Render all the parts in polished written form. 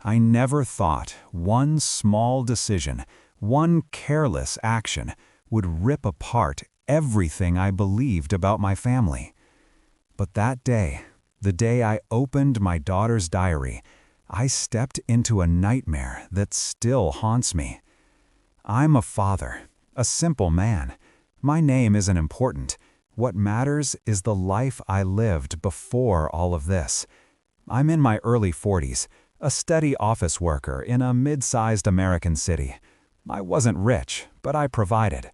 I never thought one small decision, one careless action, would rip apart everything I believed about my family. But that day, the day I opened my daughter's diary, I stepped into a nightmare that still haunts me. I'm a father, a simple man. My name isn't important. What matters is the life I lived before all of this. I'm in my early 40s, a steady office worker in a mid-sized American city. I wasn't rich, but I provided.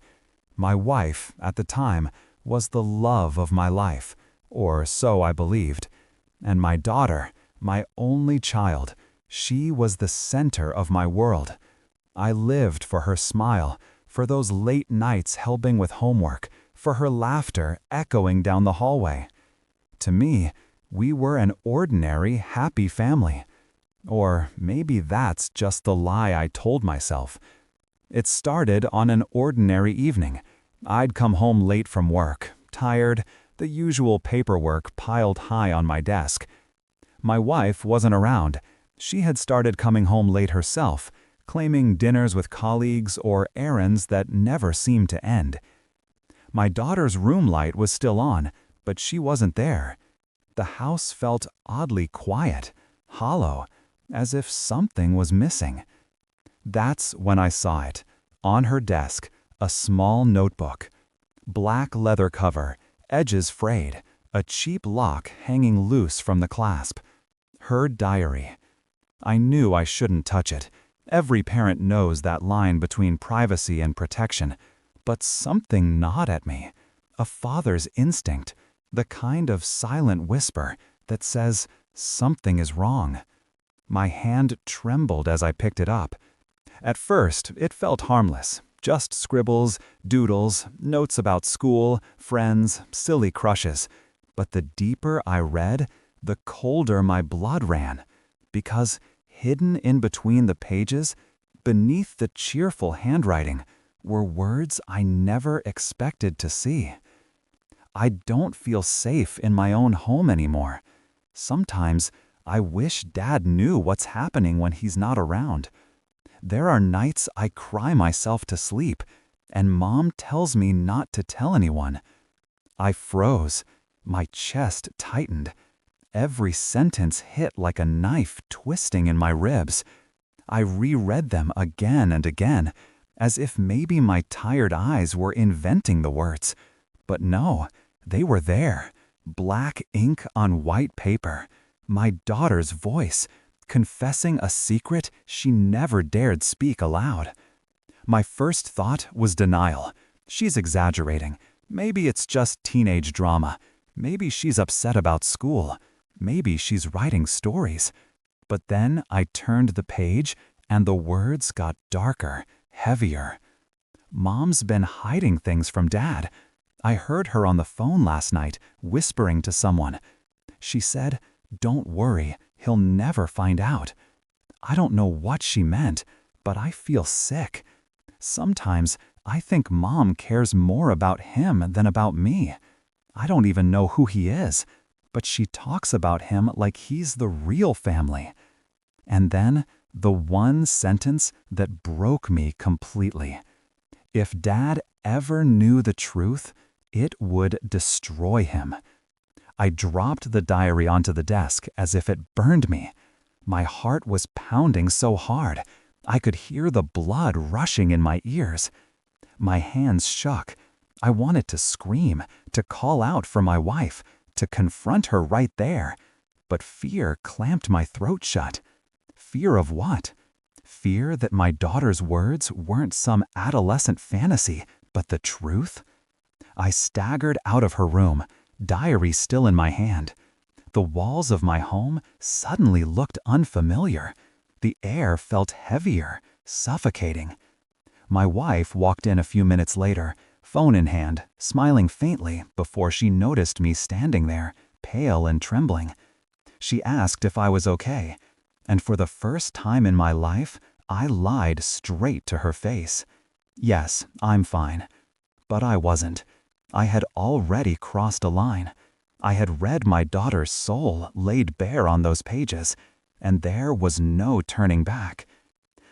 My wife, at the time, was the love of my life, or so I believed. And my daughter, my only child, she was the center of my world. I lived for her smile, for those late nights helping with homework, for her laughter echoing down the hallway. To me, we were an ordinary, happy family. Or maybe that's just the lie I told myself. It started on an ordinary evening. I'd come home late from work, tired, the usual paperwork piled high on my desk. My wife wasn't around. She had started coming home late herself, claiming dinners with colleagues or errands that never seemed to end. My daughter's room light was still on, but she wasn't there. The house felt oddly quiet, hollow, as if something was missing. That's when I saw it. On her desk, a small notebook. Black leather cover, edges frayed, a cheap lock hanging loose from the clasp. Her diary. I knew I shouldn't touch it. Every parent knows that line between privacy and protection. But something gnawed at me. A father's instinct, the kind of silent whisper that says something is wrong. My hand trembled as I picked it up. At first, it felt harmless. Just scribbles, doodles, notes about school, friends, silly crushes. But the deeper I read, the colder my blood ran. Because hidden in between the pages, beneath the cheerful handwriting, were words I never expected to see. I don't feel safe in my own home anymore. Sometimes I wish Dad knew what's happening when he's not around. There are nights I cry myself to sleep, and Mom tells me not to tell anyone. I froze. My chest tightened. Every sentence hit like a knife twisting in my ribs. I reread them again and again, as if maybe my tired eyes were inventing the words. But no, they were there, black ink on white paper, my daughter's voice, confessing a secret she never dared speak aloud. My first thought was denial. She's exaggerating. Maybe it's just teenage drama. Maybe she's upset about school. Maybe she's writing stories. But then I turned the page, and the words got darker, heavier. Mom's been hiding things from Dad. I heard her on the phone last night, whispering to someone. She said, "Don't worry, he'll never find out." I don't know what she meant, but I feel sick. Sometimes I think Mom cares more about him than about me. I don't even know who he is, but she talks about him like he's the real family. And then, the one sentence that broke me completely. If Dad ever knew the truth, it would destroy him. I dropped the diary onto the desk as if it burned me. My heart was pounding so hard, I could hear the blood rushing in my ears. My hands shook. I wanted to scream, to call out for my wife, to confront her right there. But fear clamped my throat shut. Fear of what? Fear that my daughter's words weren't some adolescent fantasy, but the truth? I staggered out of her room, diary still in my hand. The walls of my home suddenly looked unfamiliar. The air felt heavier, suffocating. My wife walked in a few minutes later, phone in hand, smiling faintly before she noticed me standing there, pale and trembling. She asked if I was okay, and for the first time in my life, I lied straight to her face. Yes, I'm fine. But I wasn't. I had already crossed a line. I had read my daughter's soul laid bare on those pages, and there was no turning back.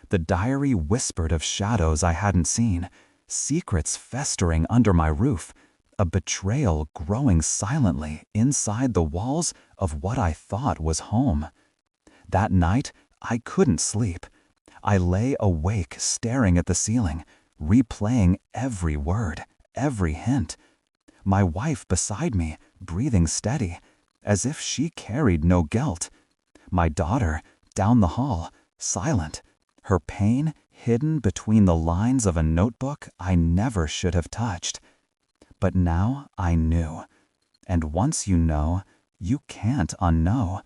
The diary whispered of shadows I hadn't seen, secrets festering under my roof, a betrayal growing silently inside the walls of what I thought was home. That night, I couldn't sleep. I lay awake staring at the ceiling, replaying every word, every hint. My wife beside me, breathing steady, as if she carried no guilt. My daughter, down the hall, silent, her pain hidden between the lines of a notebook I never should have touched. But now I knew. And once you know, you can't unknow.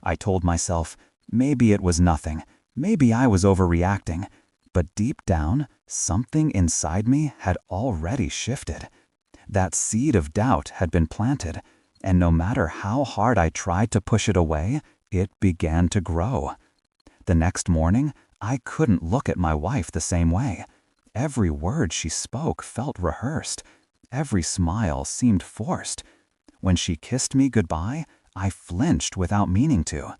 I told myself, maybe it was nothing, maybe I was overreacting. But deep down, something inside me had already shifted. That seed of doubt had been planted, and no matter how hard I tried to push it away, it began to grow. The next morning, I couldn't look at my wife the same way. Every word she spoke felt rehearsed. Every smile seemed forced. When she kissed me goodbye, I flinched without meaning to.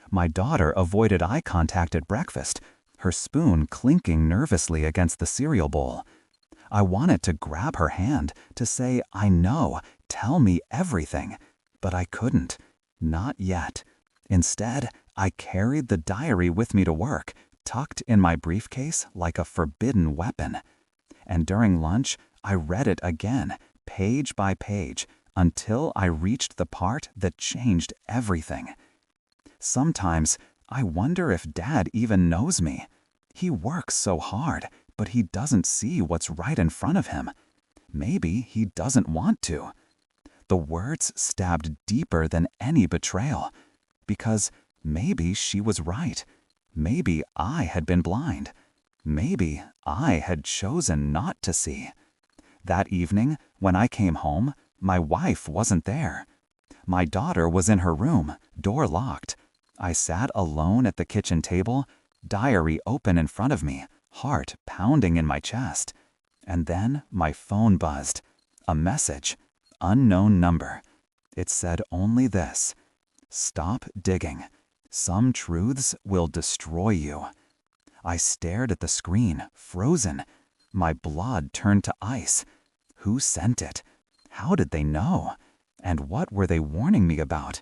My daughter avoided eye contact at breakfast, her spoon clinking nervously against the cereal bowl. I wanted to grab her hand, to say, I know, tell me everything, but I couldn't. Not yet. Instead, I carried the diary with me to work, tucked in my briefcase like a forbidden weapon. And during lunch, I read it again, page by page, until I reached the part that changed everything. Sometimes, I wonder if Dad even knows me. He works so hard, but he doesn't see what's right in front of him. Maybe he doesn't want to. The words stabbed deeper than any betrayal, because maybe she was right. Maybe I had been blind. Maybe I had chosen not to see. That evening, when I came home, my wife wasn't there. My daughter was in her room, door locked. I sat alone at the kitchen table, diary open in front of me, heart pounding in my chest. And then my phone buzzed. A message. Unknown number. It said only this: "Stop digging. Some truths will destroy you." I stared at the screen, frozen. My blood turned to ice. Who sent it? How did they know? And what were they warning me about?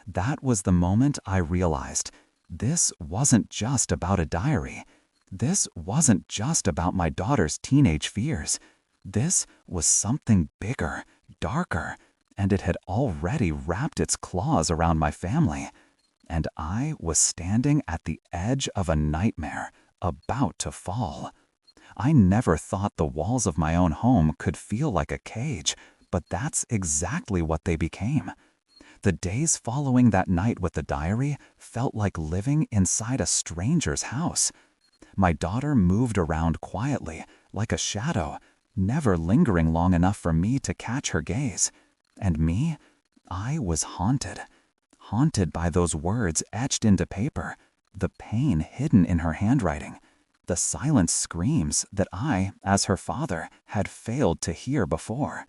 That was the moment I realized this wasn't just about a diary. This wasn't just about my daughter's teenage fears. This was something bigger, darker, and it had already wrapped its claws around my family. And I was standing at the edge of a nightmare, about to fall. I never thought the walls of my own home could feel like a cage, but that's exactly what they became. The days following that night with the diary felt like living inside a stranger's house. My daughter moved around quietly, like a shadow, never lingering long enough for me to catch her gaze. And me, I was haunted. Haunted by those words etched into paper, the pain hidden in her handwriting, the silent screams that I, as her father, had failed to hear before.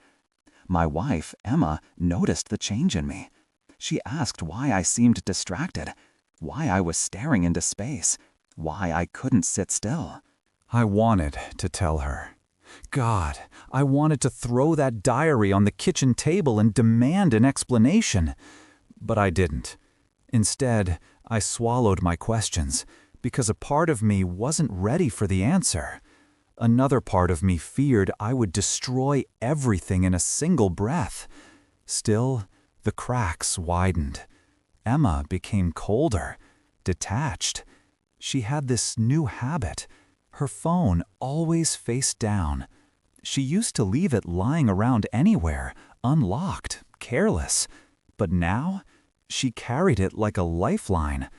My wife, Emma, noticed the change in me. She asked why I seemed distracted, why I was staring into space, why I couldn't sit still. I wanted to tell her. God, I wanted to throw that diary on the kitchen table and demand an explanation. But I didn't. Instead, I swallowed my questions, because a part of me wasn't ready for the answer. Another part of me feared I would destroy everything in a single breath. Still, the cracks widened. Emma became colder, detached. She had this new habit. Her phone always face down. She used to leave it lying around anywhere, unlocked, careless. But now, she carried it like a lifeline.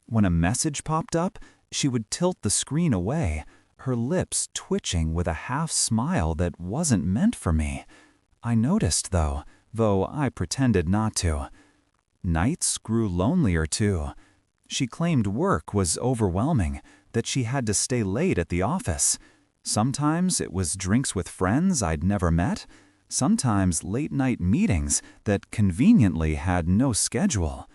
When a message popped up, she would tilt the screen away, her lips twitching with a half-smile that wasn't meant for me. I noticed, though I pretended not to. Nights grew lonelier, too. She claimed work was overwhelming, that she had to stay late at the office. Sometimes it was drinks with friends I'd never met, sometimes late-night meetings that conveniently had no schedule.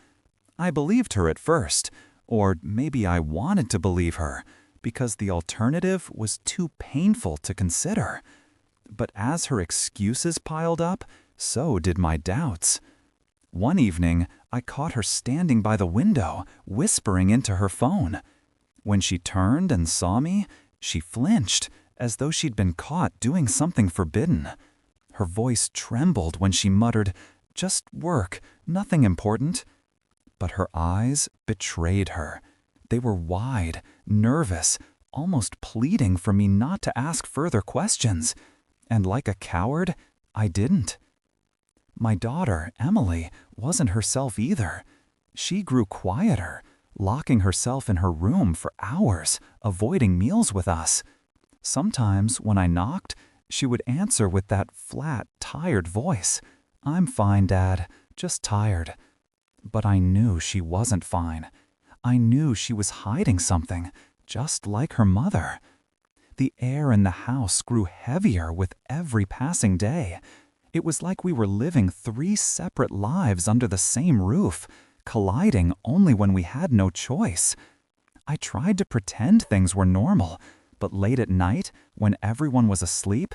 I believed her at first, Or maybe I wanted to believe her, because the alternative was too painful to consider. But as her excuses piled up, so did my doubts. One evening, I caught her standing by the window, whispering into her phone. When she turned and saw me, she flinched, as though she'd been caught doing something forbidden. Her voice trembled when she muttered, "Just work, nothing important." But her eyes betrayed her. They were wide, nervous, almost pleading for me not to ask further questions. And like a coward, I didn't. My daughter, Emily, wasn't herself either. She grew quieter, locking herself in her room for hours, avoiding meals with us. Sometimes, when I knocked, she would answer with that flat, tired voice. "I'm fine, Dad, just tired." But I knew she wasn't fine. I knew she was hiding something, just like her mother. The air in the house grew heavier with every passing day. It was like we were living 3 separate lives under the same roof, colliding only when we had no choice. I tried to pretend things were normal, but late at night, when everyone was asleep,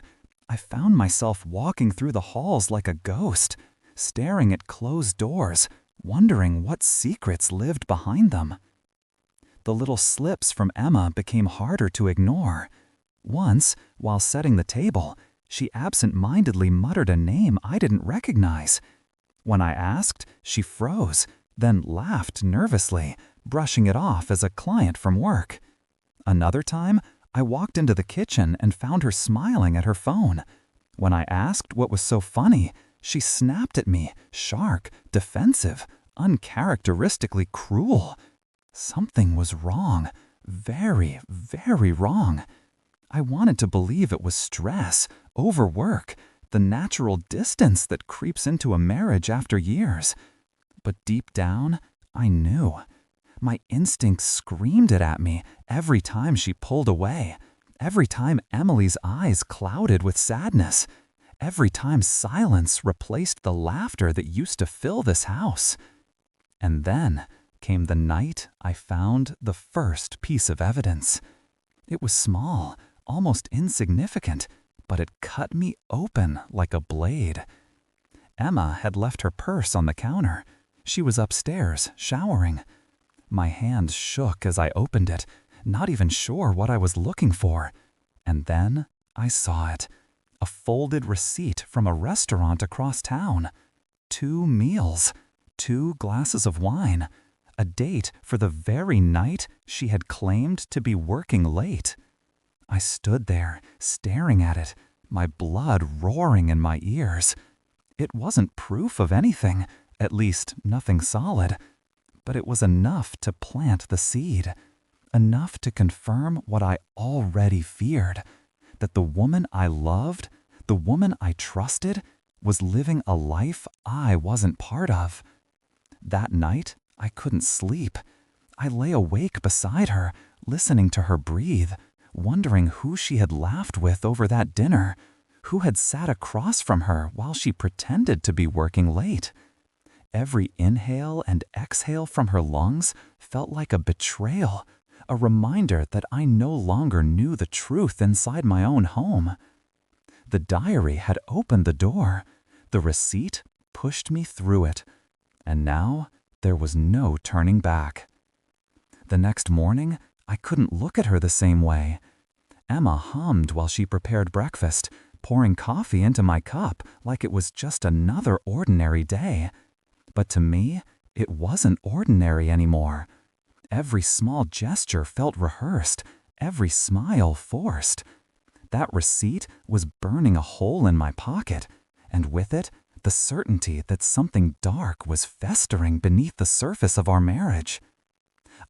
I found myself walking through the halls like a ghost, staring at closed doors, wondering what secrets lived behind them. The little slips from Emma became harder to ignore. Once, while setting the table, she absent-mindedly muttered a name I didn't recognize. When I asked, she froze, then laughed nervously, brushing it off as a client from work. Another time, I walked into the kitchen and found her smiling at her phone. When I asked what was so funny, she snapped at me, sharp, defensive, uncharacteristically cruel. Something was wrong. Very, very wrong. I wanted to believe it was stress, overwork, the natural distance that creeps into a marriage after years. But deep down, I knew. My instincts screamed it at me every time she pulled away, every time Emily's eyes clouded with sadness, every time silence replaced the laughter that used to fill this house. And then came the night I found the first piece of evidence. It was small, almost insignificant, but it cut me open like a blade. Emma had left her purse on the counter. She was upstairs, showering. My hand shook as I opened it, not even sure what I was looking for. And then I saw it. A folded receipt from a restaurant across town. 2 meals, 2 glasses of wine, a date for the very night she had claimed to be working late. I stood there, staring at it, my blood roaring in my ears. It wasn't proof of anything, at least nothing solid, but it was enough to plant the seed, enough to confirm what I already feared, that the woman I loved, the woman I trusted, was living a life I wasn't part of. That night, I couldn't sleep. I lay awake beside her, listening to her breathe, wondering who she had laughed with over that dinner, who had sat across from her while she pretended to be working late. Every inhale and exhale from her lungs felt like a betrayal, a reminder that I no longer knew the truth inside my own home. The diary had opened the door. The receipt pushed me through it. And now there was no turning back. The next morning, I couldn't look at her the same way. Emma hummed while she prepared breakfast, pouring coffee into my cup like it was just another ordinary day. But to me, it wasn't ordinary anymore. Every small gesture felt rehearsed, every smile forced. That receipt was burning a hole in my pocket, and with it, the certainty that something dark was festering beneath the surface of our marriage.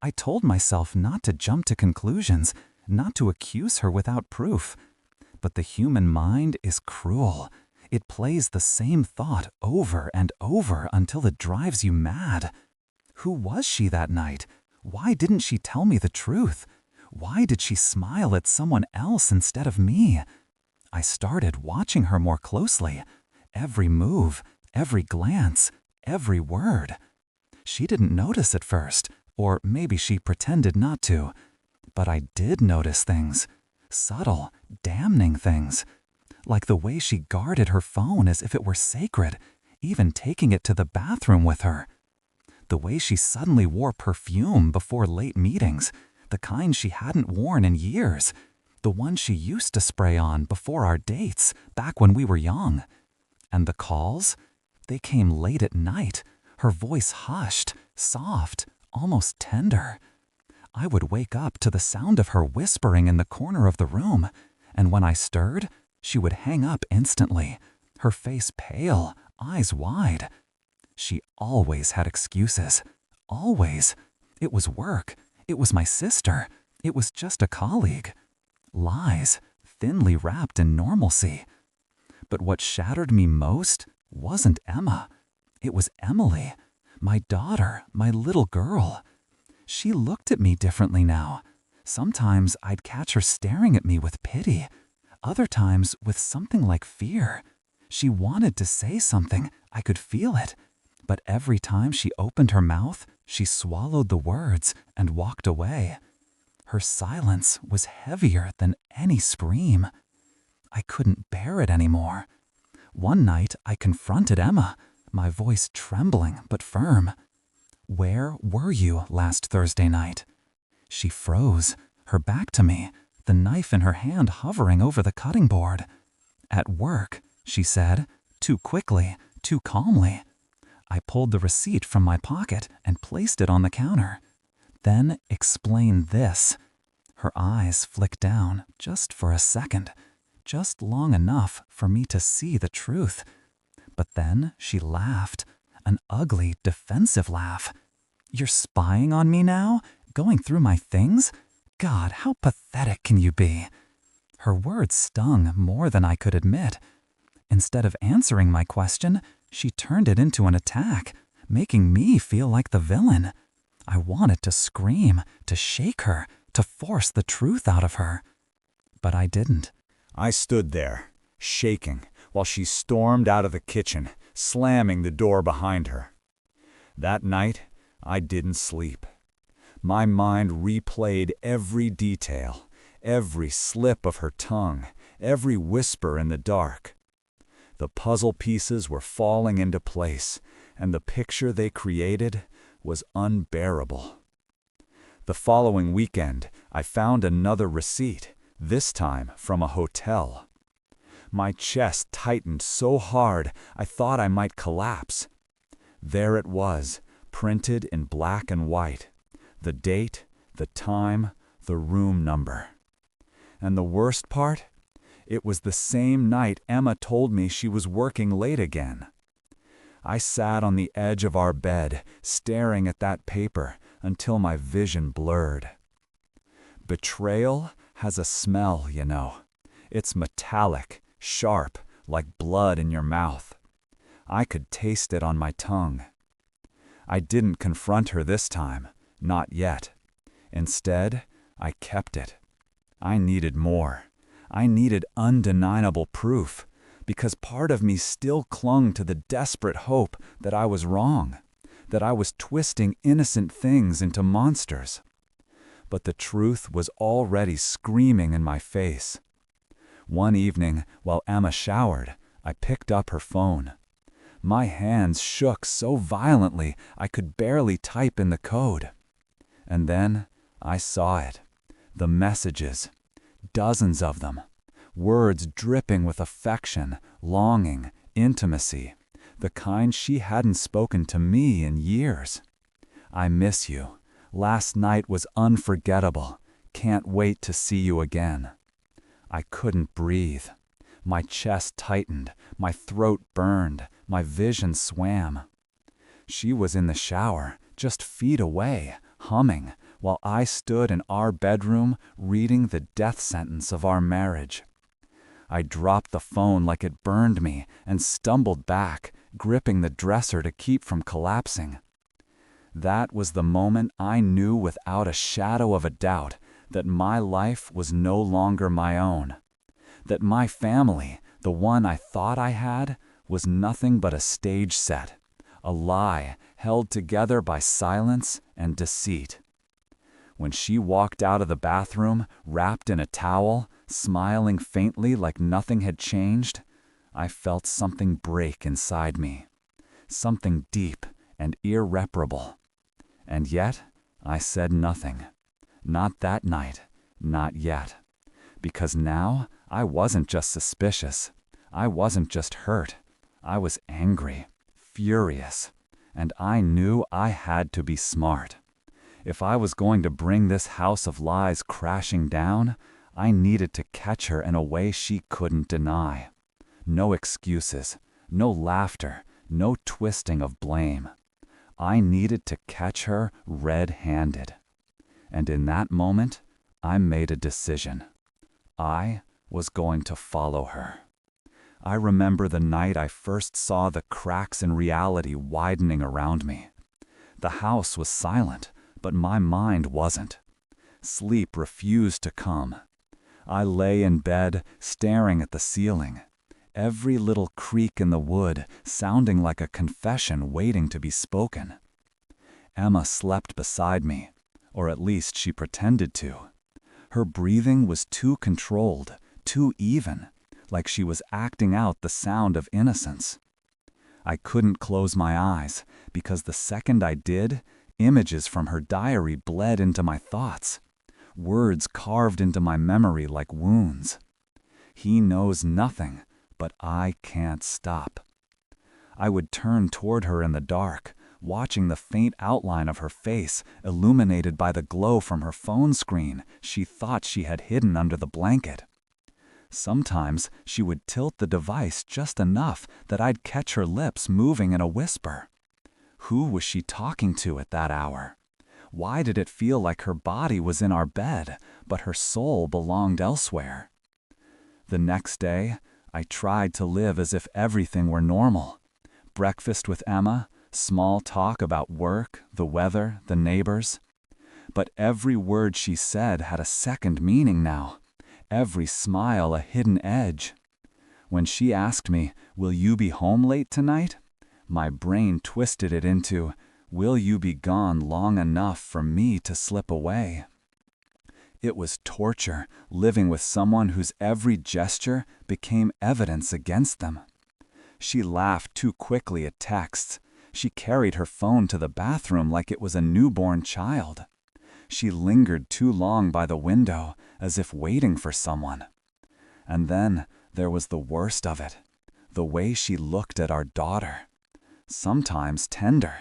I told myself not to jump to conclusions, not to accuse her without proof. But the human mind is cruel. It plays the same thought over and over until it drives you mad. Who was she that night? Why didn't she tell me the truth? Why did she smile at someone else instead of me? I started watching her more closely. Every move, every glance, every word. She didn't notice at first, Or maybe she pretended not to. But I did notice things. Subtle, damning things. Like the way she guarded her phone as if it were sacred, even taking it to the bathroom with her. The way she suddenly wore perfume before late meetings, the kind she hadn't worn in years. The one she used to spray on before our dates, back when we were young. And the calls? They came late at night, her voice hushed, soft, almost tender. I would wake up to the sound of her whispering in the corner of the room, and when I stirred, she would hang up instantly, her face pale, eyes wide. She always had excuses. Always. It was work. It was my sister. It was just a colleague. Lies, thinly wrapped in normalcy. But what shattered me most wasn't Emma. It was Emily, my daughter, my little girl. She looked at me differently now. Sometimes I'd catch her staring at me with pity. Other times with something like fear. She wanted to say something. I could feel it. But every time she opened her mouth, she swallowed the words and walked away. Her silence was heavier than any scream. I couldn't bear it anymore. One night I confronted Emma, my voice trembling but firm. "Where were you last Thursday night?" She froze, her back to me, the knife in her hand hovering over the cutting board. "At work," she said, too quickly, too calmly. I pulled the receipt from my pocket and placed it on the counter. "Then explain this." Her eyes flicked down just for a second, just long enough for me to see the truth. But then she laughed, an ugly, defensive laugh. "You're spying on me now? Going through my things? God, how pathetic can you be?" Her words stung more than I could admit. Instead of answering my question, she turned it into an attack, making me feel like the villain. I wanted to scream, to shake her, to force the truth out of her. But I didn't. I stood there, shaking, while she stormed out of the kitchen, slamming the door behind her. That night, I didn't sleep. My mind replayed every detail, every slip of her tongue, every whisper in the dark. The puzzle pieces were falling into place, and the picture they created was unbearable. The following weekend, I found another receipt, this time from a hotel. My chest tightened so hard I thought I might collapse. There it was, printed in black and white. The date, the time, the room number. And the worst part? It was the same night Emma told me she was working late again. I sat on the edge of our bed, staring at that paper until my vision blurred. Betrayal has a smell, you know. It's metallic, sharp, like blood in your mouth. I could taste it on my tongue. I didn't confront her this time, not yet. Instead, I kept it. I needed more. I needed undeniable proof, because part of me still clung to the desperate hope that I was wrong, that I was twisting innocent things into monsters. But the truth was already screaming in my face. One evening, while Emma showered, I picked up her phone. My hands shook so violently I could barely type in the code. And then I saw it. The messages. Dozens of them. Words dripping with affection, longing, intimacy. The kind she hadn't spoken to me in years. "I miss you. Last night was unforgettable. Can't wait to see you again." I couldn't breathe. My chest tightened, my throat burned, my vision swam. She was in the shower, just feet away, humming, while I stood in our bedroom reading the death sentence of our marriage. I dropped the phone like it burned me and stumbled back, gripping the dresser to keep from collapsing. That was the moment I knew without a shadow of a doubt that my life was no longer my own. That my family, the one I thought I had, was nothing but a stage set, a lie held together by silence and deceit. When she walked out of the bathroom, wrapped in a towel, smiling faintly like nothing had changed, I felt something break inside me. Something deep and irreparable. And yet, I said nothing. Not that night, not yet. Because now, I wasn't just suspicious. I wasn't just hurt. I was angry, furious, and I knew I had to be smart. If I was going to bring this house of lies crashing down, I needed to catch her in a way she couldn't deny. No excuses, no laughter, no twisting of blame. I needed to catch her red-handed. And in that moment, I made a decision. I was going to follow her. I remember the night I first saw the cracks in reality widening around me. The house was silent, but my mind wasn't. Sleep refused to come. I lay in bed, staring at the ceiling. Every little creak in the wood sounding like a confession waiting to be spoken. Emma slept beside me, or at least she pretended to. Her breathing was too controlled, too even, like she was acting out the sound of innocence. I couldn't close my eyes, because the second I did, images from her diary bled into my thoughts. Words carved into my memory like wounds. He knows nothing, but I can't stop. I would turn toward her in the dark, watching the faint outline of her face illuminated by the glow from her phone screen she thought she had hidden under the blanket. Sometimes she would tilt the device just enough that I'd catch her lips moving in a whisper. Who was she talking to at that hour? Why did it feel like her body was in our bed, but her soul belonged elsewhere? The next day, I tried to live as if everything were normal. Breakfast with Emma, small talk about work, the weather, the neighbors. But every word she said had a second meaning now. Every smile a hidden edge. When she asked me, "Will you be home late tonight?" my brain twisted it into, "Will you be gone long enough for me to slip away?" It was torture, living with someone whose every gesture became evidence against them. She laughed too quickly at texts. She carried her phone to the bathroom like it was a newborn child. She lingered too long by the window, as if waiting for someone. And then there was the worst of it, the way she looked at our daughter. Sometimes tender,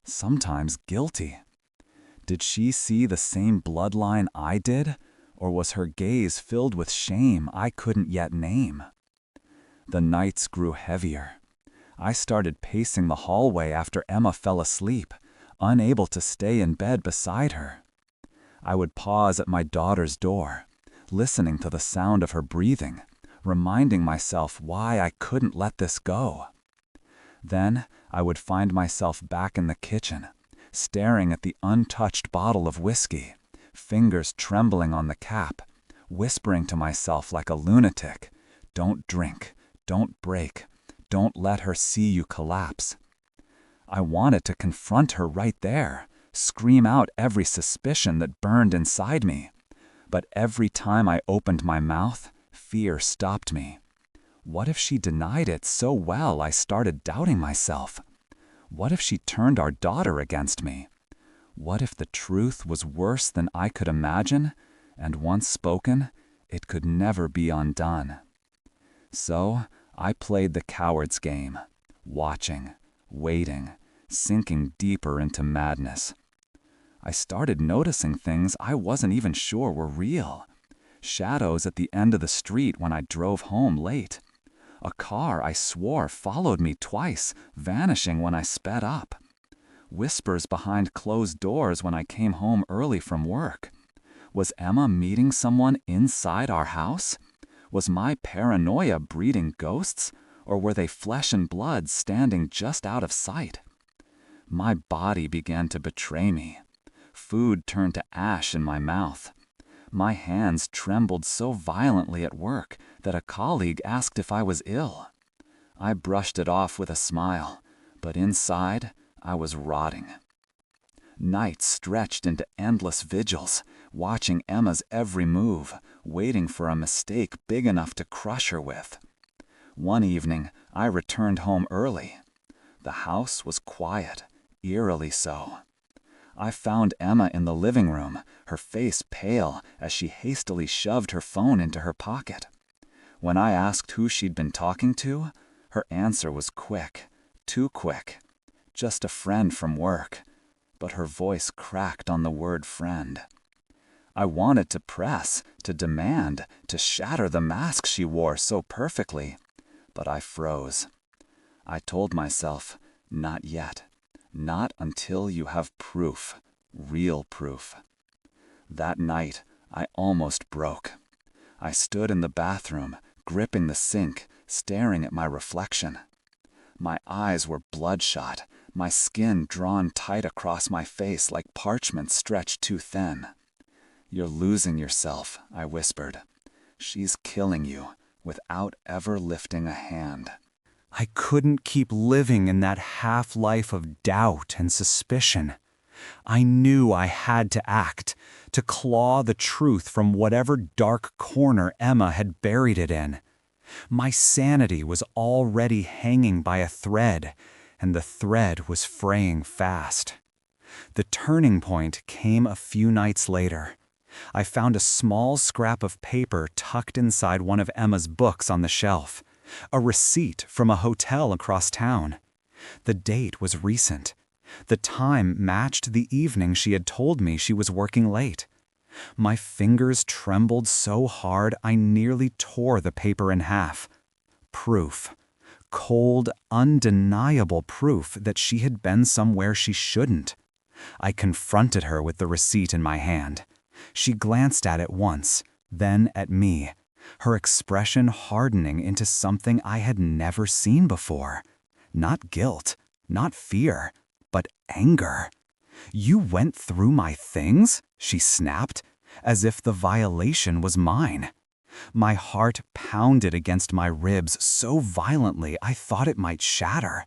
sometimes guilty. Did she see the same bloodline I did, or was her gaze filled with shame I couldn't yet name? The nights grew heavier. I started pacing the hallway after Emma fell asleep, unable to stay in bed beside her. I would pause at my daughter's door, listening to the sound of her breathing, reminding myself why I couldn't let this go. Then I would find myself back in the kitchen, staring at the untouched bottle of whiskey, fingers trembling on the cap, whispering to myself like a lunatic, "Don't drink, don't break, don't let her see you collapse." I wanted to confront her right there, scream out every suspicion that burned inside me. But every time I opened my mouth, fear stopped me. What if she denied it so well I started doubting myself? What if she turned our daughter against me? What if the truth was worse than I could imagine, and once spoken, it could never be undone? So I played the coward's game, watching, waiting, sinking deeper into madness. I started noticing things I wasn't even sure were real. Shadows at the end of the street when I drove home late. A car I swore followed me twice, vanishing when I sped up. Whispers behind closed doors when I came home early from work. Was Emma meeting someone inside our house? Was my paranoia breeding ghosts, or were they flesh and blood standing just out of sight? My body began to betray me. Food turned to ash in my mouth. My hands trembled so violently at work that a colleague asked if I was ill. I brushed it off with a smile, but inside, I was rotting. Nights stretched into endless vigils, watching Emma's every move, waiting for a mistake big enough to crush her with. One evening, I returned home early. The house was quiet, eerily so. I found Emma in the living room, her face pale as she hastily shoved her phone into her pocket. When I asked who she'd been talking to, her answer was quick, too quick. Just a friend from work. But her voice cracked on the word friend. I wanted to press, to demand, to shatter the mask she wore so perfectly, but I froze. I told myself, not yet, not until you have proof, real proof. That night, I almost broke. I stood in the bathroom, gripping the sink, staring at my reflection. My eyes were bloodshot, my skin drawn tight across my face like parchment stretched too thin. "You're losing yourself," I whispered. "She's killing you, without ever lifting a hand." I couldn't keep living in that half-life of doubt and suspicion. I knew I had to act, to claw the truth from whatever dark corner Emma had buried it in. My sanity was already hanging by a thread, and the thread was fraying fast. The turning point came a few nights later. I found a small scrap of paper tucked inside one of Emma's books on the shelf, a receipt from a hotel across town. The date was recent. The time matched the evening she had told me she was working late. My fingers trembled so hard I nearly tore the paper in half. Proof. Cold, undeniable proof that she had been somewhere she shouldn't. I confronted her with the receipt in my hand. She glanced at it once, then at me, her expression hardening into something I had never seen before. Not guilt, not fear, but anger. "You went through my things?" she snapped, as if the violation was mine. My heart pounded against my ribs so violently I thought it might shatter.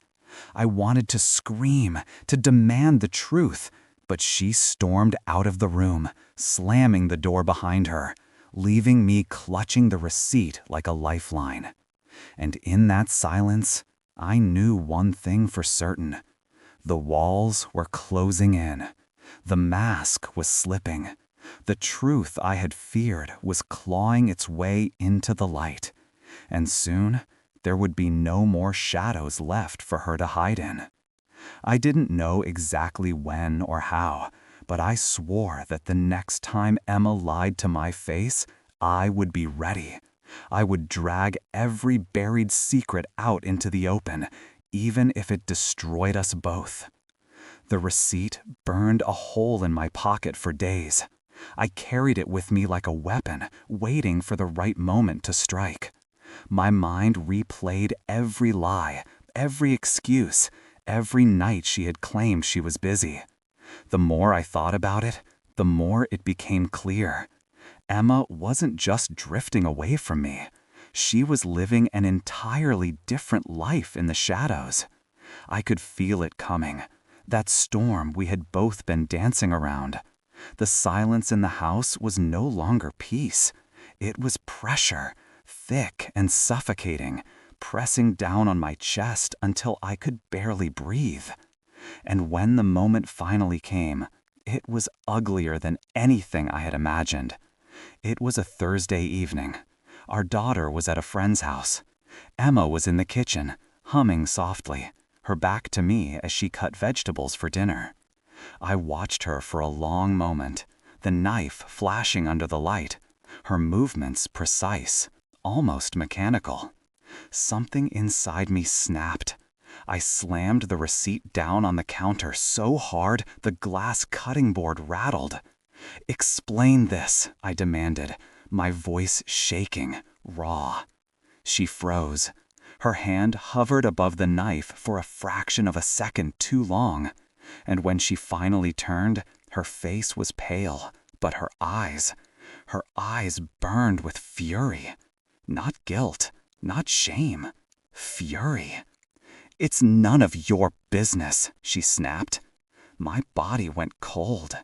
I wanted to scream, to demand the truth, but she stormed out of the room, slamming the door behind her, leaving me clutching the receipt like a lifeline. And in that silence, I knew one thing for certain. The walls were closing in. The mask was slipping. The truth I had feared was clawing its way into the light. And soon, there would be no more shadows left for her to hide in. I didn't know exactly when or how, but I swore that the next time Emma lied to my face, I would be ready. I would drag every buried secret out into the open, even if it destroyed us both. The receipt burned a hole in my pocket for days. I carried it with me like a weapon, waiting for the right moment to strike. My mind replayed every lie, every excuse, every night she had claimed she was busy. The more I thought about it, the more it became clear. Emma wasn't just drifting away from me. She was living an entirely different life in the shadows. I could feel it coming, that storm we had both been dancing around. The silence in the house was no longer peace. It was pressure, thick and suffocating, pressing down on my chest until I could barely breathe. And when the moment finally came, it was uglier than anything I had imagined. It was a Thursday evening. Our daughter was at a friend's house. Emma was in the kitchen, humming softly, her back to me as she cut vegetables for dinner. I watched her for a long moment, the knife flashing under the light, her movements precise, almost mechanical. Something inside me snapped. I slammed the receipt down on the counter so hard the glass cutting board rattled. "Explain this," I demanded, my voice shaking, raw. She froze. Her hand hovered above the knife for a fraction of a second too long, and when she finally turned, her face was pale, but her eyes burned with fury. Not guilt, not shame, fury. "It's none of your business," she snapped. My body went cold.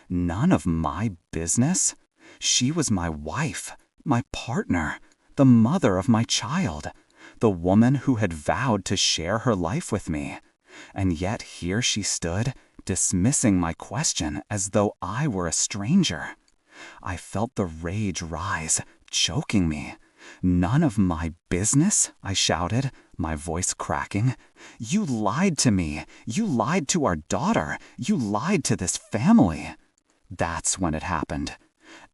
None of my business? She was my wife, my partner, the mother of my child, the woman who had vowed to share her life with me. And yet here she stood, dismissing my question as though I were a stranger. I felt the rage rise, choking me. "None of my business?" I shouted, my voice cracking. "You lied to me. You lied to our daughter. You lied to this family." That's when it happened.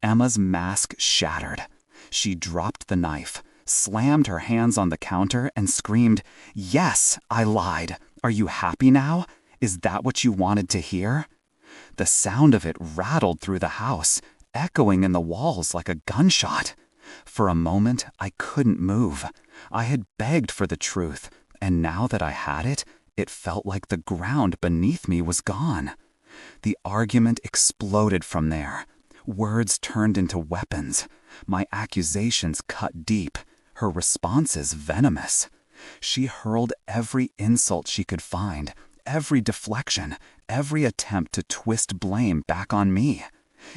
Emma's mask shattered. She dropped the knife, slammed her hands on the counter, and screamed, "Yes, I lied. Are you happy now? Is that what you wanted to hear?" The sound of it rattled through the house, echoing in the walls like a gunshot. For a moment, I couldn't move. I had begged for the truth, and now that I had it, it felt like the ground beneath me was gone. The argument exploded from there. Words turned into weapons. My accusations cut deep, her responses venomous. She hurled every insult she could find, every deflection, every attempt to twist blame back on me.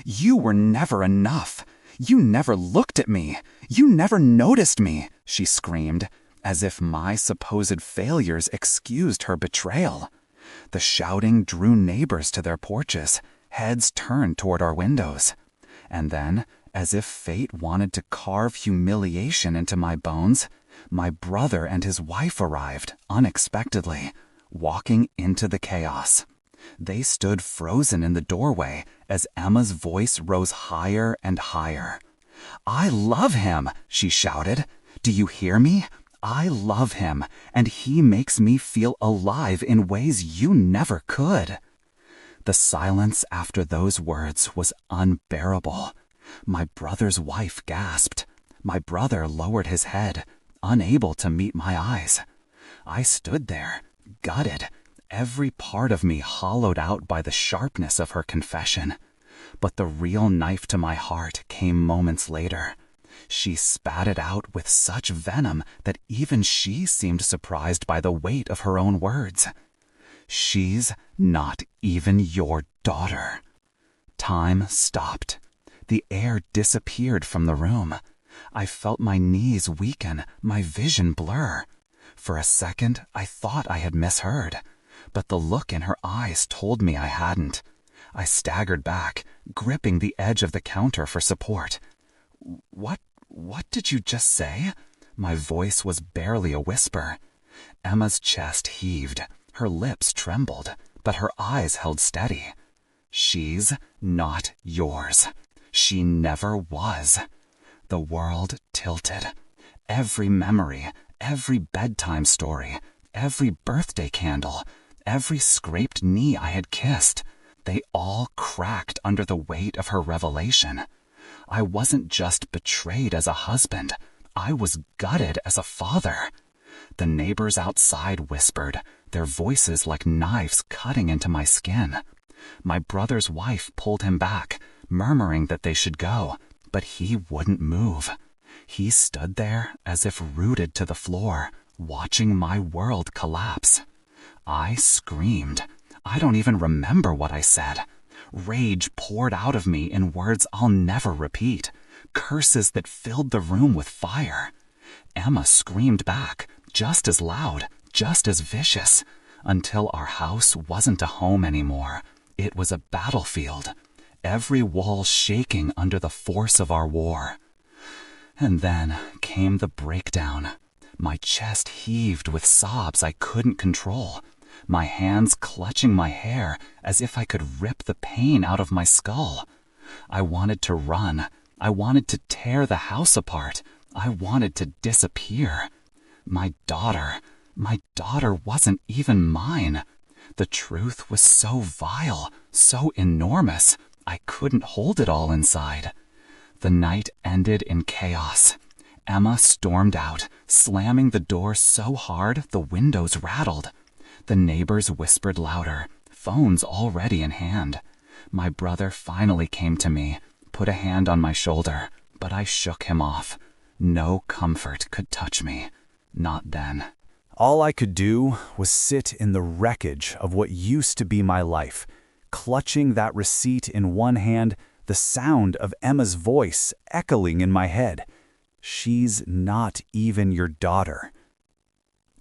"You were never enough. You never looked at me. You never noticed me," she screamed, as if my supposed failures excused her betrayal. The shouting drew neighbors to their porches, heads turned toward our windows. And then, as if fate wanted to carve humiliation into my bones, my brother and his wife arrived, unexpectedly, walking into the chaos. They stood frozen in the doorway as Emma's voice rose higher and higher. "I love him," she shouted. "Do you hear me? I love him, and he makes me feel alive in ways you never could." The silence after those words was unbearable. My brother's wife gasped. My brother lowered his head, unable to meet my eyes. I stood there, gutted, every part of me hollowed out by the sharpness of her confession. But the real knife to my heart came moments later. She spat it out with such venom that even she seemed surprised by the weight of her own words. "She's not even your daughter." Time stopped. The air disappeared from the room. I felt my knees weaken, my vision blur. For a second, I thought I had misheard, but the look in her eyes told me I hadn't. I staggered back, gripping the edge of the counter for support. What did you just say?" My voice was barely a whisper. Emma's chest heaved, her lips trembled, but her eyes held steady. "She's not yours. She never was." The world tilted. Every memory, every bedtime story, every birthday candle, every scraped knee I had kissed, they all cracked under the weight of her revelation. I wasn't just betrayed as a husband, I was gutted as a father. The neighbors outside whispered, their voices like knives cutting into my skin. My brother's wife pulled him back, murmuring that they should go, but he wouldn't move. He stood there as if rooted to the floor, watching my world collapse. I screamed. I don't even remember what I said. Rage poured out of me in words I'll never repeat, curses that filled the room with fire. Emma screamed back, just as loud, just as vicious, until our house wasn't a home anymore. It was a battlefield, every wall shaking under the force of our war. And then came the breakdown. My chest heaved with sobs I couldn't control, my hands clutching my hair as if I could rip the pain out of my skull. I wanted to run. I wanted to tear the house apart. I wanted to disappear. My daughter wasn't even mine. The truth was so vile, so enormous, I couldn't hold it all inside. The night ended in chaos. Emma stormed out, slamming the door so hard the windows rattled. The neighbors whispered louder, phones already in hand. My brother finally came to me, put a hand on my shoulder, but I shook him off. No comfort could touch me. Not then. All I could do was sit in the wreckage of what used to be my life, clutching that receipt in one hand, the sound of Emma's voice echoing in my head. She's not even your daughter.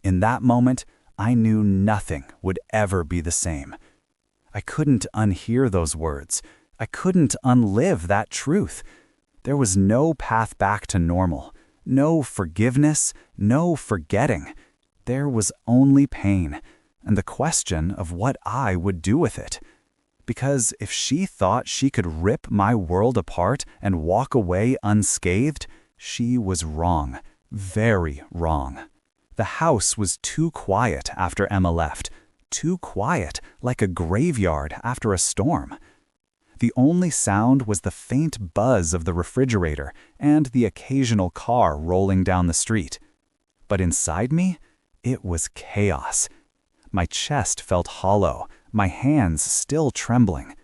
In that moment, I knew nothing would ever be the same. I couldn't unhear those words. I couldn't unlive that truth. There was no path back to normal, no forgiveness, no forgetting. There was only pain, and the question of what I would do with it. Because if she thought she could rip my world apart and walk away unscathed, she was wrong, very wrong. The house was too quiet after Emma left, too quiet, like a graveyard after a storm. The only sound was the faint buzz of the refrigerator and the occasional car rolling down the street. But inside me, it was chaos. My chest felt hollow, my hands still trembling.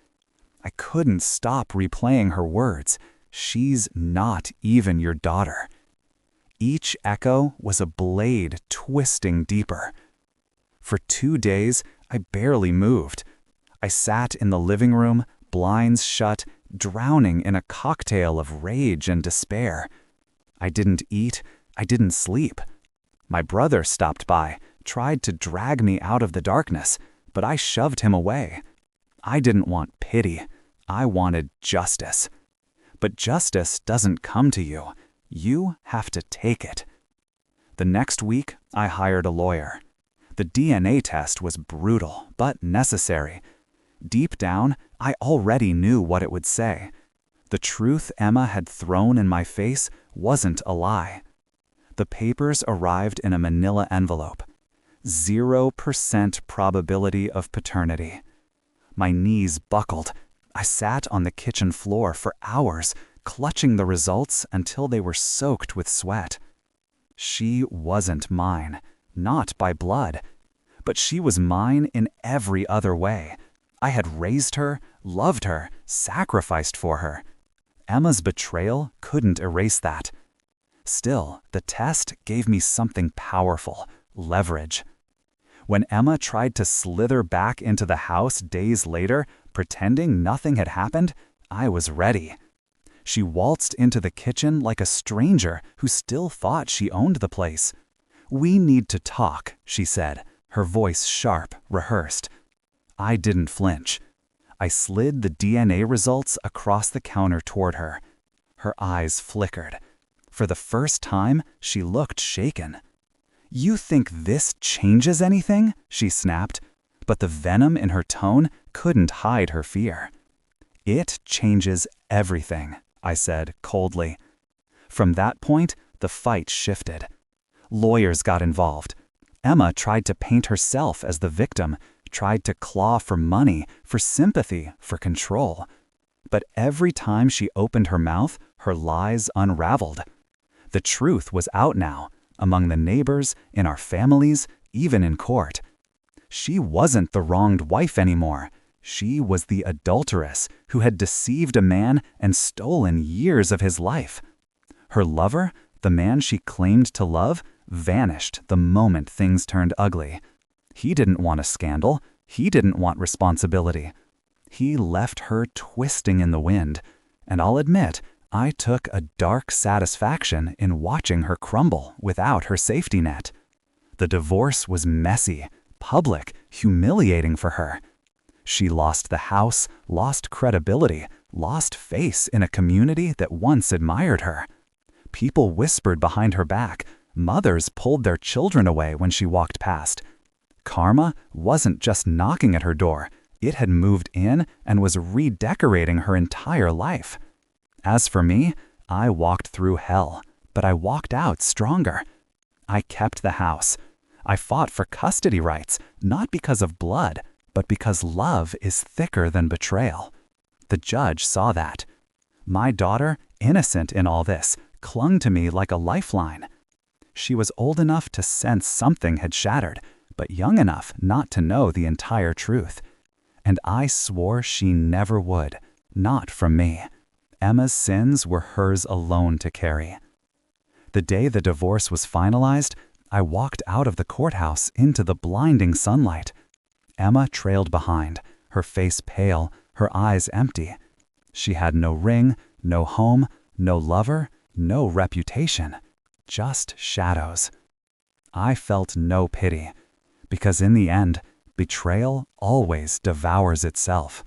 I couldn't stop replaying her words. She's not even your daughter. Each echo was a blade twisting deeper. For 2 days, I barely moved. I sat in the living room, blinds shut, drowning in a cocktail of rage and despair. I didn't eat, I didn't sleep. My brother stopped by, tried to drag me out of the darkness, but I shoved him away. I didn't want pity. I wanted justice. But justice doesn't come to you. You have to take it. The next week, I hired a lawyer. The DNA test was brutal, but necessary. Deep down, I already knew what it would say. The truth Emma had thrown in my face wasn't a lie. The papers arrived in a manila envelope. 0% probability of paternity. My knees buckled. I sat on the kitchen floor for hours, clutching the results until they were soaked with sweat. She wasn't mine, not by blood, but she was mine in every other way. I had raised her, loved her, sacrificed for her. Emma's betrayal couldn't erase that. Still, the test gave me something powerful, leverage. When Emma tried to slither back into the house days later, pretending nothing had happened, I was ready. She waltzed into the kitchen like a stranger who still thought she owned the place. "We need to talk," she said, her voice sharp, rehearsed. I didn't flinch. I slid the DNA results across the counter toward her. Her eyes flickered. For the first time, she looked shaken. "You think this changes anything?" she snapped, but the venom in her tone couldn't hide her fear. "It changes everything," I said coldly. From that point, the fight shifted. Lawyers got involved. Emma tried to paint herself as the victim, tried to claw for money, for sympathy, for control. But every time she opened her mouth, her lies unraveled. The truth was out now, among the neighbors, in our families, even in court. She wasn't the wronged wife anymore. She was the adulteress who had deceived a man and stolen years of his life. Her lover, the man she claimed to love, vanished the moment things turned ugly. He didn't want a scandal. He didn't want responsibility. He left her twisting in the wind, and I'll admit, I took a dark satisfaction in watching her crumble without her safety net. The divorce was messy, public, humiliating for her. She lost the house, lost credibility, lost face in a community that once admired her. People whispered behind her back. Mothers pulled their children away when she walked past. Karma wasn't just knocking at her door. It had moved in and was redecorating her entire life. As for me, I walked through hell, but I walked out stronger. I kept the house. I fought for custody rights, not because of blood, but because love is thicker than betrayal. The judge saw that. My daughter, innocent in all this, clung to me like a lifeline. She was old enough to sense something had shattered, but young enough not to know the entire truth. And I swore she never would, not from me. Emma's sins were hers alone to carry. The day the divorce was finalized, I walked out of the courthouse into the blinding sunlight. Emma trailed behind, her face pale, her eyes empty. She had no ring, no home, no lover, no reputation, just shadows. I felt no pity, because in the end, betrayal always devours itself.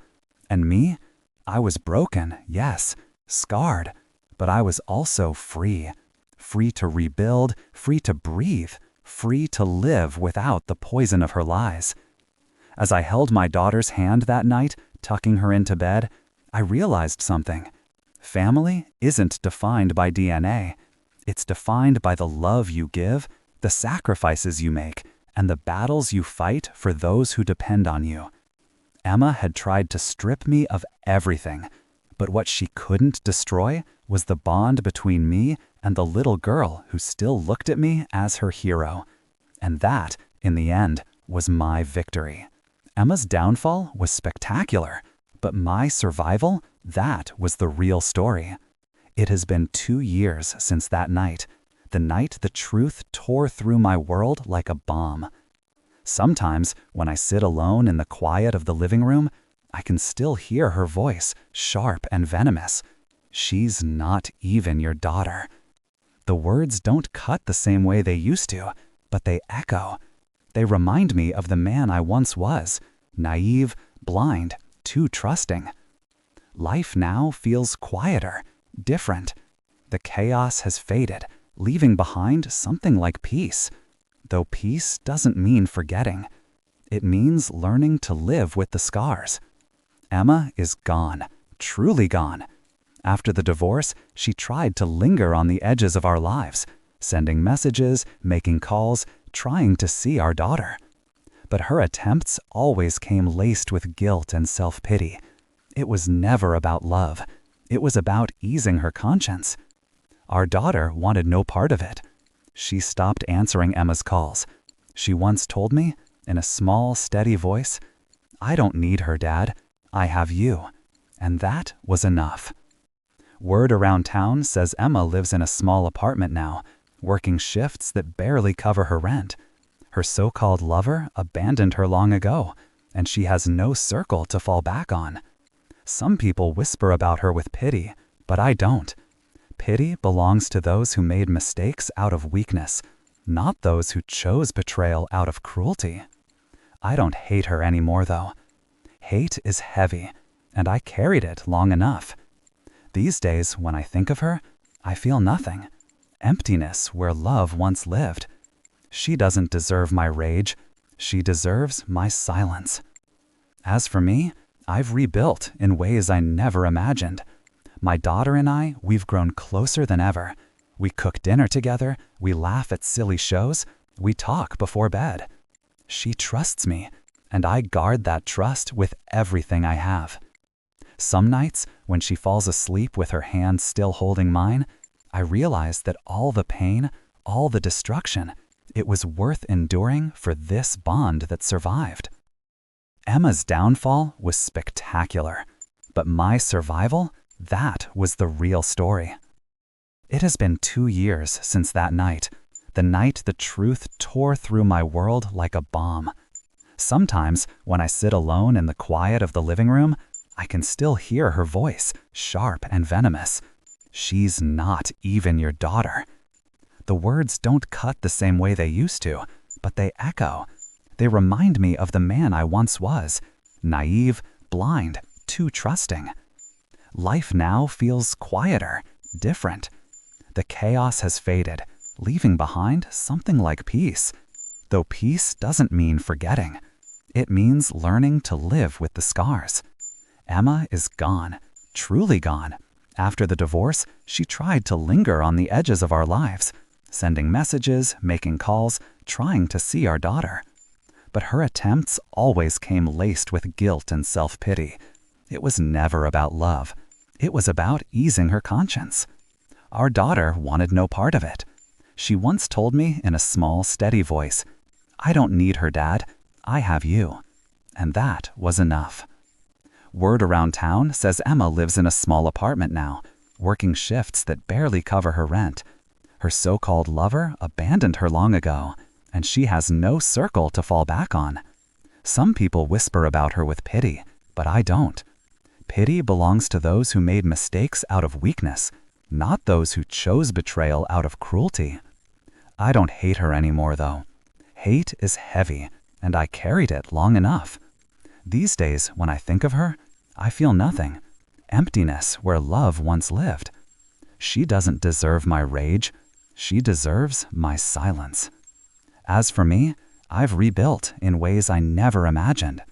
And me? I was broken, yes, scarred, but I was also free. Free to rebuild, free to breathe, free to live without the poison of her lies. As I held my daughter's hand that night, tucking her into bed, I realized something. Family isn't defined by DNA. It's defined by the love you give, the sacrifices you make, and the battles you fight for those who depend on you. Emma had tried to strip me of everything, but what she couldn't destroy was the bond between me and the little girl who still looked at me as her hero. And that, in the end, was my victory. Emma's downfall was spectacular, but my survival, that was the real story. It has been 2 years since that night, the night the truth tore through my world like a bomb. Sometimes, when I sit alone in the quiet of the living room, I can still hear her voice, sharp and venomous. She's not even your daughter. The words don't cut the same way they used to, but they echo. They remind me of the man I once was, naive, blind, too trusting. Life now feels quieter, different. The chaos has faded, leaving behind something like peace. Though peace doesn't mean forgetting. It means learning to live with the scars. Emma is gone, truly gone. After the divorce, she tried to linger on the edges of our lives, sending messages, making calls, trying to see our daughter. But her attempts always came laced with guilt and self-pity. It was never about love. It was about easing her conscience. Our daughter wanted no part of it. She stopped answering Emma's calls. She once told me, in a small, steady voice, "I don't need her, Dad. I have you." And that was enough. Word around town says Emma lives in a small apartment now, working shifts that barely cover her rent. Her so-called lover abandoned her long ago, and she has no circle to fall back on. Some people whisper about her with pity, but I don't. Pity belongs to those who made mistakes out of weakness, not those who chose betrayal out of cruelty. I don't hate her anymore, though. Hate is heavy, and I carried it long enough. These days, when I think of her, I feel nothing. Emptiness where love once lived. She doesn't deserve my rage. She deserves my silence. As for me, I've rebuilt in ways I never imagined. My daughter and I, we've grown closer than ever. We cook dinner together, we laugh at silly shows, we talk before bed. She trusts me, and I guard that trust with everything I have. Some nights, when she falls asleep with her hand still holding mine, I realize that all the pain, all the destruction, it was worth enduring for this bond that survived. Emma's downfall was spectacular, but my survival, that was the real story. It has been 2 years since that night, the night the truth tore through my world like a bomb. Sometimes, when I sit alone in the quiet of the living room, I can still hear her voice, sharp and venomous. She's not even your daughter. The words don't cut the same way they used to, but they echo. They remind me of the man I once was, naive, blind, too trusting. Life now feels quieter, different. The chaos has faded, leaving behind something like peace. Though peace doesn't mean forgetting. It means learning to live with the scars. Emma is gone, truly gone. After the divorce, she tried to linger on the edges of our lives, sending messages, making calls, trying to see our daughter. But her attempts always came laced with guilt and self-pity. It was never about love. It was about easing her conscience. Our daughter wanted no part of it. She once told me in a small, steady voice, "I don't need her, Dad. I have you." And that was enough. Word around town says Emma lives in a small apartment now, working shifts that barely cover her rent. Her so-called lover abandoned her long ago, and she has no circle to fall back on. Some people whisper about her with pity, but I don't. Pity belongs to those who made mistakes out of weakness, not those who chose betrayal out of cruelty. I don't hate her anymore, though. Hate is heavy, and I carried it long enough. These days, when I think of her, I feel nothing. Emptiness where love once lived. She doesn't deserve my rage. She deserves my silence. As for me, I've rebuilt in ways I never imagined.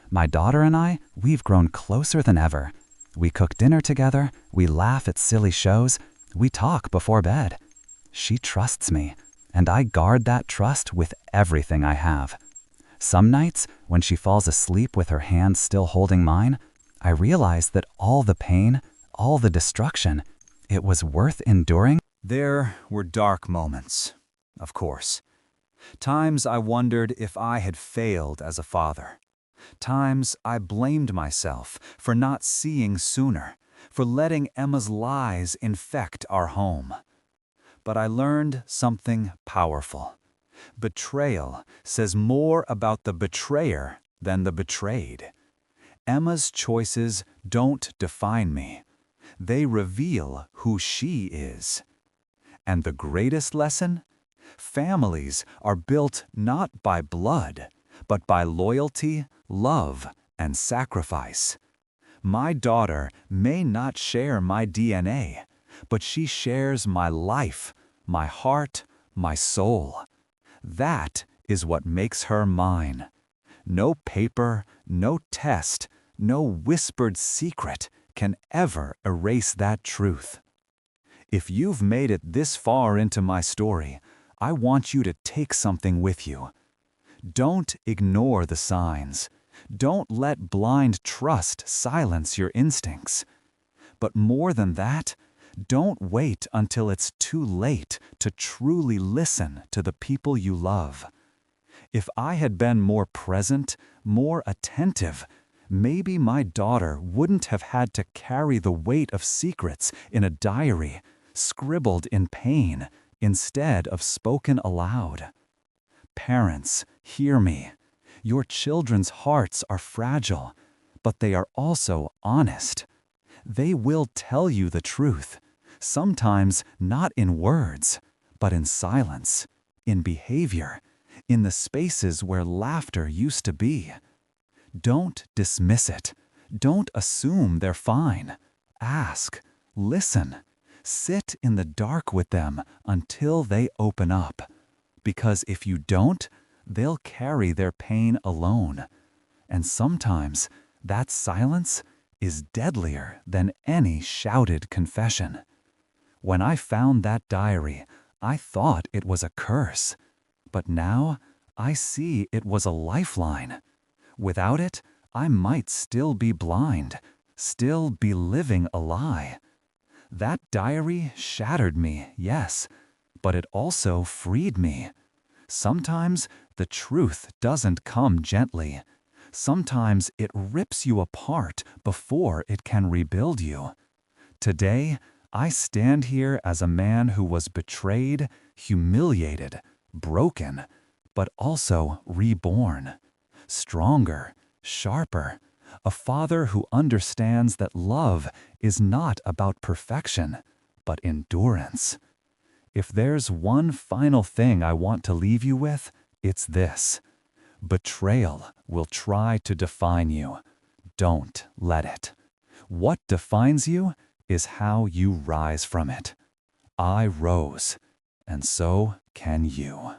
My daughter and I, we've grown closer than ever. We cook dinner together, we laugh at silly shows, we talk before bed. She trusts me, and I guard that trust with everything I have. Some nights, when she falls asleep with her hand still holding mine, I realize that all the pain, all the destruction, it was worth enduring. There were dark moments, of course. Times I wondered if I had failed as a father. Times I blamed myself for not seeing sooner, for letting Emma's lies infect our home. But I learned something powerful. Betrayal says more about the betrayer than the betrayed. Emma's choices don't define me. They reveal who she is. And the greatest lesson? Families are built not by blood, but by loyalty, love, and sacrifice. My daughter may not share my DNA, but she shares my life, my heart, my soul. That is what makes her mine. No paper, no test, no whispered secret can ever erase that truth. If you've made it this far into my story, I want you to take something with you. Don't ignore the signs. Don't let blind trust silence your instincts. But more than that, don't wait until it's too late to truly listen to the people you love. If I had been more present, more attentive, maybe my daughter wouldn't have had to carry the weight of secrets in a diary, scribbled in pain, instead of spoken aloud. Parents, hear me. Your children's hearts are fragile, but they are also honest. They will tell you the truth, sometimes not in words, but in silence, in behavior, in the spaces where laughter used to be. Don't dismiss it. Don't assume they're fine. Ask, listen, sit in the dark with them until they open up. Because if you don't, they'll carry their pain alone. And sometimes that silence is deadlier than any shouted confession. When I found that diary, I thought it was a curse. But now I see it was a lifeline. Without it, I might still be blind, still be living a lie. That diary shattered me, yes, but it also freed me. Sometimes the truth doesn't come gently. Sometimes it rips you apart before it can rebuild you. Today, I stand here as a man who was betrayed, humiliated, broken, but also reborn. Stronger, sharper, a father who understands that love is not about perfection, but endurance. If there's one final thing I want to leave you with, it's this. Betrayal will try to define you. Don't let it. What defines you is how you rise from it. I rose, and so can you.